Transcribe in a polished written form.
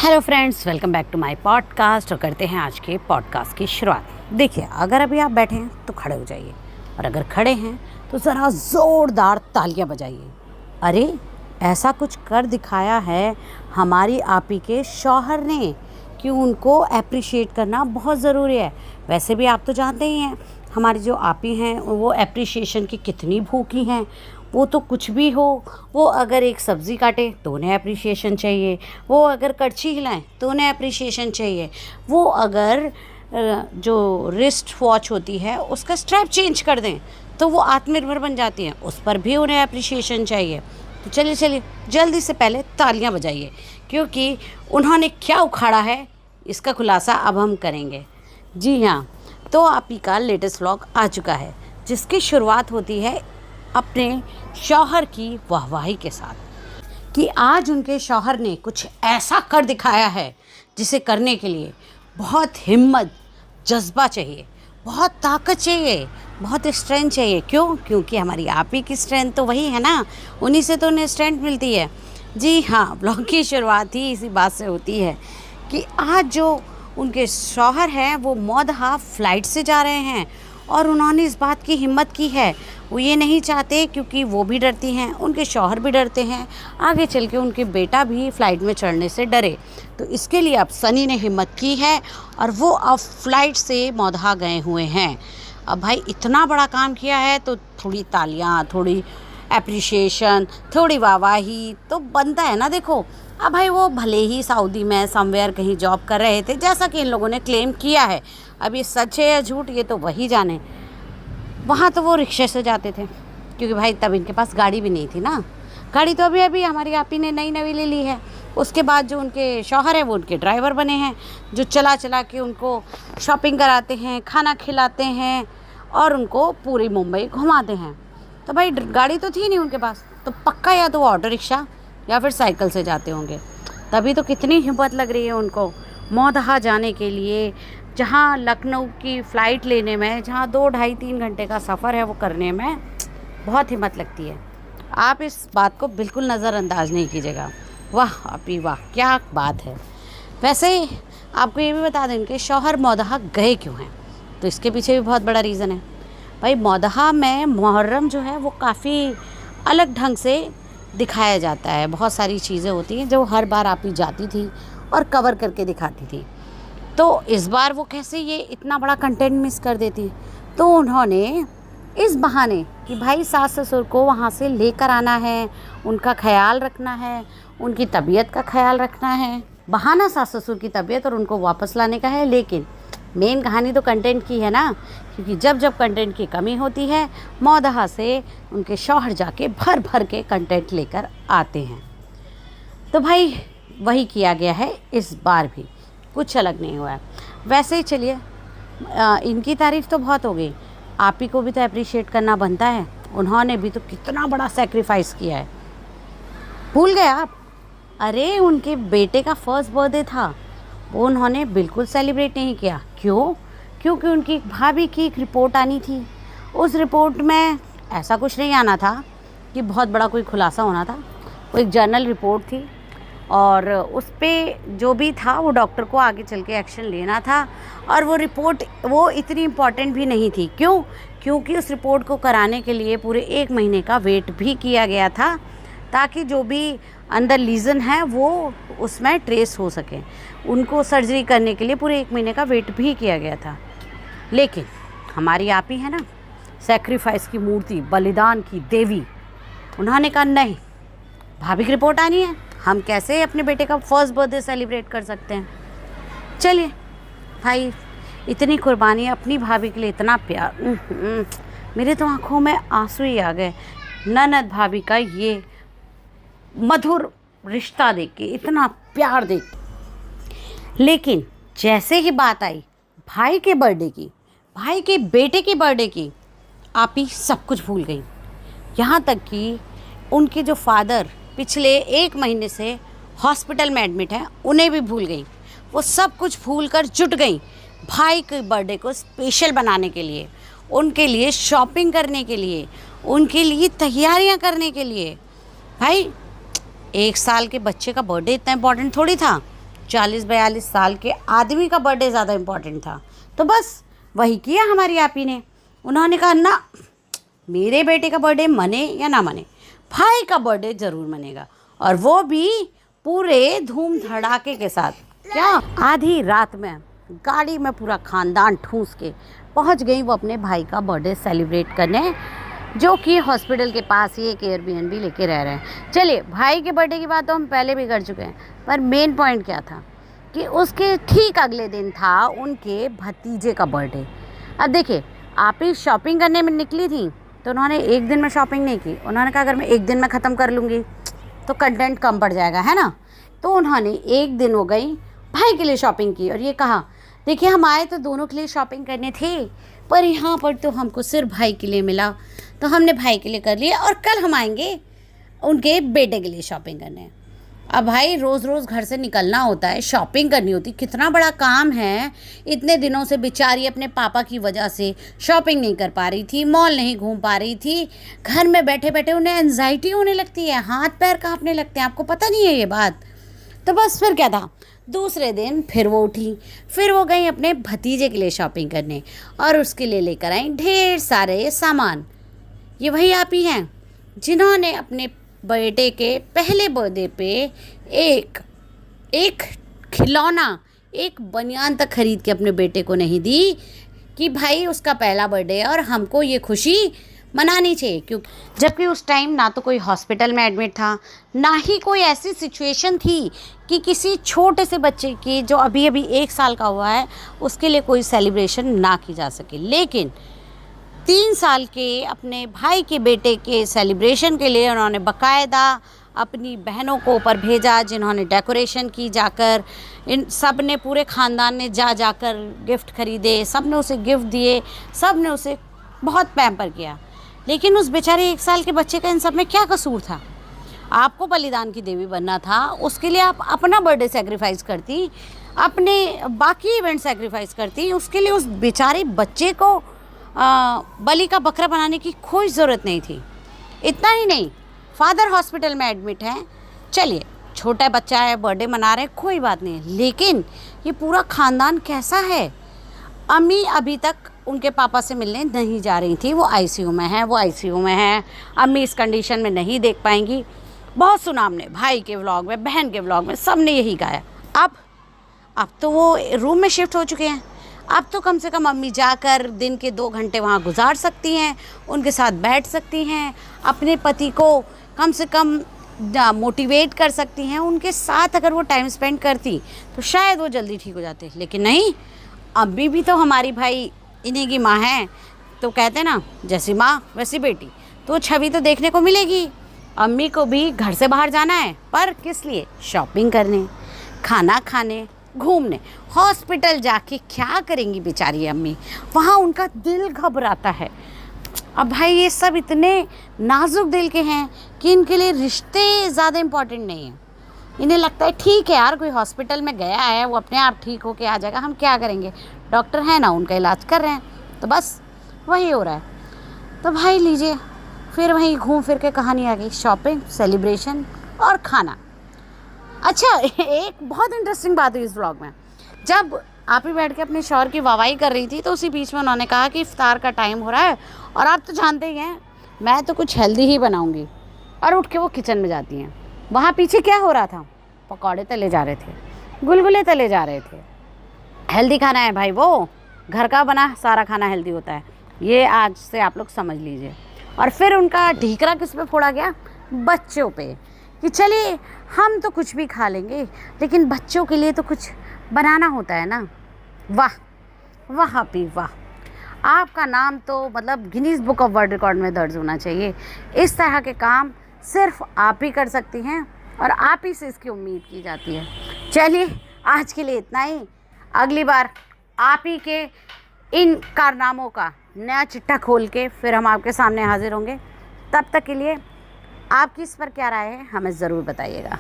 Hello friends, welcome back to my podcast. और करते हैं आज के पॉडकास्ट की शुरुआत। देखिए, अगर अभी आप बैठे हैं तो खड़े हो जाइए, और अगर खड़े हैं तो ज़रा ज़ोरदार तालियां बजाइए। अरे, ऐसा कुछ कर दिखाया है हमारी आपी के शौहर ने कि उनको अप्रिशिएट करना बहुत ज़रूरी है। वैसे भी आप तो जानते ही हैं हमारी जो आपी हैं वो अप्रिशिएशन की कितनी भूखी हैं। वो तो कुछ भी हो, वो अगर एक सब्ज़ी काटे तो उन्हें अप्रिशिएशन चाहिए, वो अगर कड़छी हिलाएं तो उन्हें अप्रिशिएशन चाहिए, वो अगर जो रिस्ट वॉच होती है उसका स्ट्रैप चेंज कर दें तो वो आत्मनिर्भर बन जाती हैं, उस पर भी उन्हें अप्रिशिएशन चाहिए। तो चलिए जल्दी से पहले तालियां बजाइए, क्योंकि उन्होंने क्या उखाड़ा है इसका खुलासा अब हम करेंगे। जी हाँ, तो आपी का लेटेस्ट व्लॉग आ चुका है, जिसकी शुरुआत होती है अपने शौहर की वाहवाही के साथ कि आज उनके शौहर ने कुछ ऐसा कर दिखाया है जिसे करने के लिए बहुत हिम्मत, जज्बा चाहिए, बहुत ताकत चाहिए, बहुत स्ट्रेंथ चाहिए। क्योंकि हमारी आपी की स्ट्रेंथ तो वही है ना, उन्हीं से तो उन्हें स्ट्रेंथ मिलती है। जी हाँ, ब्लॉग की शुरुआत ही इसी बात से होती है कि आज जो उनके शौहर हैं वो मौदहा फ़्लाइट से जा रहे हैं, और उन्होंने इस बात की हिम्मत की है। वो ये नहीं चाहते, क्योंकि वो भी डरती हैं, उनके शौहर भी डरते हैं, आगे चल के उनके बेटा भी फ़्लाइट में चढ़ने से डरे। तो इसके लिए अब सनी ने हिम्मत की है और वो अब फ़्लाइट से मौदहा गए हुए हैं। अब भाई इतना बड़ा काम किया है तो थोड़ी तालियां, थोड़ी एप्रिशिएशन, थोड़ी वाहवाही तो बनता है ना। देखो, अब भाई वो भले ही सऊदी में समवेयर कहीं जॉब कर रहे थे, जैसा कि इन लोगों ने क्लेम किया है। अब ये सच है या झूठ ये तो वही जाने। वहाँ तो वो रिक्शे से जाते थे, क्योंकि भाई तब इनके पास गाड़ी भी नहीं थी ना। गाड़ी तो अभी अभी हमारी आपी ने नई ले ली है। उसके बाद जो उनके शौहर हैं वो उनके ड्राइवर बने हैं, जो चला चला के उनको शॉपिंग कराते हैं, खाना खिलाते हैं और उनको पूरी मुंबई घुमाते हैं। तो भाई गाड़ी तो थी नहीं उनके पास, तो पक्का या तो वो ऑटो रिक्शा या फिर साइकिल से जाते होंगे। तभी तो कितनी हिम्मत लग रही है उनको मौदहा जाने के लिए, जहाँ लखनऊ की फ़्लाइट लेने में, जहाँ 2 ढाई 3 घंटे का सफ़र है वो करने में बहुत हिम्मत लगती है। आप इस बात को बिल्कुल नज़रअंदाज नहीं कीजिएगा। वाह आपी वाह, क्या बात है। वैसे आपको ये भी बता दें कि शौहर मौदहा गए क्यों हैं, तो इसके पीछे भी बहुत बड़ा रीज़न है। भाई मौदहा में मुहर्रम जो है वो काफ़ी अलग ढंग से दिखाया जाता है। बहुत सारी चीज़ें होती हैं जो हर बार आपी जाती थी और कवर करके दिखाती थी, तो इस बार वो कैसे ये इतना बड़ा कंटेंट मिस कर देती। तो उन्होंने इस बहाने कि भाई सास ससुर को वहाँ से लेकर आना है, उनका ख्याल रखना है, उनकी तबीयत का ख्याल रखना है। बहाना सास ससुर की तबीयत और उनको वापस लाने का है, लेकिन मेन कहानी तो कंटेंट की है ना। क्योंकि जब कंटेंट की कमी होती है, मौदहा से उनके शौहर जाके भर भर के कंटेंट लेकर आते हैं। तो भाई वही किया गया है इस बार भी, कुछ अलग नहीं हुआ है। वैसे ही चलिए, इनकी तारीफ़ तो बहुत हो गई, आप ही को भी तो अप्रिशिएट करना बनता है। उन्होंने भी तो कितना बड़ा सेक्रीफाइस किया है, भूल गए आप? अरे, उनके बेटे का फर्स्ट बर्थडे था, वो उन्होंने बिल्कुल सेलिब्रेट नहीं किया। क्योंकि उनकी भाभी की एक रिपोर्ट आनी थी। उस रिपोर्ट में ऐसा कुछ नहीं आना था कि बहुत बड़ा कोई खुलासा होना था, वो एक जर्नल रिपोर्ट थी, और उस पे जो भी था वो डॉक्टर को आगे चल के एक्शन लेना था। और वो रिपोर्ट वो इतनी इम्पॉर्टेंट भी नहीं थी। क्योंकि उस रिपोर्ट को कराने के लिए पूरे 1 महीने का वेट भी किया गया था, ताकि जो भी अंदर लीज़न है वो उसमें ट्रेस हो सके। उनको सर्जरी करने के लिए पूरे 1 महीने का वेट भी किया गया था। लेकिन हमारी आपी है ना, सेक्रीफाइस की मूर्ति, बलिदान की देवी, उन्होंने कहा नहीं, भाभी की रिपोर्ट आनी है, हम कैसे अपने बेटे का फर्स्ट बर्थडे सेलिब्रेट कर सकते हैं। चलिए भाई, इतनी कुर्बानी, अपनी भाभी के लिए इतना प्यार, मेरे तो आंखों में आंसू ही आ गए। ननद भाभी का ये मधुर रिश्ता देख के, इतना प्यार देख। लेकिन जैसे ही बात आई भाई के बर्थडे की, भाई के बेटे के बर्थडे की, आपी सब कुछ भूल गई। यहाँ तक कि उनके जो फादर पिछले 1 महीने से हॉस्पिटल में एडमिट हैं, उन्हें भी भूल गई। वो सब कुछ भूल कर जुट गई भाई के बर्थडे को स्पेशल बनाने के लिए, उनके लिए शॉपिंग करने के लिए, उनके लिए तैयारियां करने के लिए। भाई 1 साल के बच्चे का बर्थडे इतना इम्पोर्टेंट थोड़ी था। 40-42 साल के आदमी का बर्थडे ज़्यादा इम्पोर्टेंट था। तो बस वही किया हमारी आपी ने। उन्होंने कहा ना, मेरे बेटे का बर्थडे मने या ना मने, भाई का बर्थडे ज़रूर मनेगा, और वो भी पूरे धूम धड़ाके के साथ। क्या आधी रात में गाड़ी में पूरा खानदान ठूस के पहुंच गई वो अपने भाई का बर्थडे सेलिब्रेट करने, जो कि हॉस्पिटल के पास ही एक एयरबीएनबी लेके रह रहे हैं। चलिए, भाई के बर्थडे की बात तो हम पहले भी कर चुके हैं, पर मेन पॉइंट क्या था कि उसके ठीक अगले दिन था उनके भतीजे का बर्थडे। अब देखिए, आप ही शॉपिंग करने में निकली थी तो उन्होंने एक दिन में शॉपिंग नहीं की। उन्होंने कहा अगर मैं एक दिन में ख़त्म कर लूँगी तो कंटेंट कम पड़ जाएगा, है ना। तो उन्होंने एक दिन हो गई भाई के लिए शॉपिंग की और ये कहा, देखिए हम आए तो दोनों के लिए शॉपिंग करने थे, पर यहाँ पर तो हमको सिर्फ भाई के लिए मिला, तो हमने भाई के लिए कर लिया, और कल हम आएंगे उनके बेटे के लिए शॉपिंग करने। अब भाई रोज़ रोज़ घर से निकलना होता है, शॉपिंग करनी होती, कितना बड़ा काम है। इतने दिनों से बेचारी अपने पापा की वजह से शॉपिंग नहीं कर पा रही थी, मॉल नहीं घूम पा रही थी, घर में बैठे बैठे उन्हें एंजाइटी होने लगती है, हाथ पैर कांपने लगते हैं। आपको पता नहीं है ये बात। तो बस फिर क्या था, दूसरे दिन फिर वो उठी, फिर वो गई अपने भतीजे के लिए शॉपिंग करने, और उसके लिए लेकर आई ढेर सारे सामान। ये वही आप ही हैं जिन्होंने अपने बेटे के पहले बर्थडे पे एक खिलौना, एक बनियान तक खरीद के अपने बेटे को नहीं दी कि भाई उसका पहला बर्थडे है और हमको ये खुशी मनानी चाहिए। क्योंकि जबकि उस टाइम ना तो कोई हॉस्पिटल में एडमिट था, ना ही कोई ऐसी सिचुएशन थी कि किसी छोटे से बच्चे की जो अभी अभी 1 साल का हुआ है उसके लिए कोई सेलिब्रेशन ना की जा सके। लेकिन 3 साल के अपने भाई के बेटे के सेलिब्रेशन के लिए उन्होंने बाकायदा अपनी बहनों को ऊपर भेजा, जिन्होंने डेकोरेशन की जाकर। इन सब ने, पूरे ख़ानदान ने जाकर गिफ्ट खरीदे, सब ने उसे गिफ्ट दिए, सब ने उसे बहुत पैम्पर किया। लेकिन उस बेचारे 1 साल के बच्चे का इन सब में क्या कसूर था? आपको बलिदान की देवी बनना था, उसके लिए आप अपना बर्थडे सेक्रीफाइस करती, अपने बाकी इवेंट सेक्रीफाइस करती, उसके लिए उस बेचारे बच्चे को बलि का बकरा बनाने की कोई ज़रूरत नहीं थी। इतना ही नहीं, फादर हॉस्पिटल में एडमिट हैं, चलिए छोटा बच्चा है, बर्थडे मना रहे हैं, कोई बात नहीं, लेकिन ये पूरा ख़ानदान कैसा है? अम्मी अभी तक उनके पापा से मिलने नहीं जा रही थी, वो आईसीयू में है, अम्मी इस कंडीशन में नहीं देख पाएंगी। बहुत सुना हमने, भाई के व्लॉग में, बहन के व्लॉग में, सब ने यही गाया। अब तो वो रूम में शिफ्ट हो चुके हैं, अब तो कम से कम अम्मी जाकर दिन के 2 घंटे वहाँ गुजार सकती हैं, उनके साथ बैठ सकती हैं, अपने पति को कम से कम मोटिवेट कर सकती हैं। उनके साथ अगर वो टाइम स्पेंड करती तो शायद वो जल्दी ठीक हो जाते, लेकिन नहीं। अम्मी भी तो हमारी भाई इन्हीं की माँ है, तो कहते ना जैसी माँ वैसी बेटी, तो छवि तो देखने को मिलेगी। अम्मी को भी घर से बाहर जाना है, पर किस लिए? शॉपिंग करने, खाना खाने, घूमने। हॉस्पिटल जाके क्या करेंगी बेचारी अम्मी? वहाँ उनका दिल घबराता है। अब भाई ये सब इतने नाजुक दिल के हैं कि इनके लिए रिश्ते ज़्यादा इम्पोर्टेंट नहीं है। इन्हें लगता है ठीक है यार, कोई हॉस्पिटल में गया है, वो अपने आप ठीक होके आ जाएगा, हम क्या करेंगे, डॉक्टर हैं ना, उनका इलाज कर रहे हैं, तो बस वही हो रहा है। तो भाई लीजिए, फिर वहीं घूम फिर के कहानी आ गई, शॉपिंग, सेलिब्रेशन और खाना। अच्छा, एक बहुत इंटरेस्टिंग बात हुई इस व्लॉग में। जब आप ही बैठ के अपने शौहर की वाहवाही कर रही थी, तो उसी बीच में उन्होंने कहा कि इफ्तार का टाइम हो रहा है, और आप तो जानते ही हैं मैं तो कुछ हेल्दी ही बनाऊंगी, और उठ के वो किचन में जाती हैं। वहाँ पीछे क्या हो रहा था? पकौड़े तले जा रहे थे, गुलगुले तले जा रहे थे। हेल्दी खाना है भाई, वो घर का बना सारा खाना हेल्दी होता है, ये आज से आप लोग समझ लीजिए। और फिर उनका ढीकरा किस पे फोड़ा गया? बच्चों पे, कि चलिए हम तो कुछ भी खा लेंगे, लेकिन बच्चों के लिए तो कुछ बनाना होता है ना। वाह वाह आपी वाह, आपका नाम तो मतलब Guinness book of world record में दर्ज होना चाहिए। इस तरह के काम सिर्फ आप ही कर सकती हैं, और आप ही से इसकी उम्मीद की जाती है। चलिए आज के लिए इतना ही, अगली बार आप ही के इन कारनामों का नया चिट्ठा खोल के फिर हम आपके सामने हाजिर होंगे। तब तक के लिए आपकी इस पर क्या राय है हमें ज़रूर बताइएगा।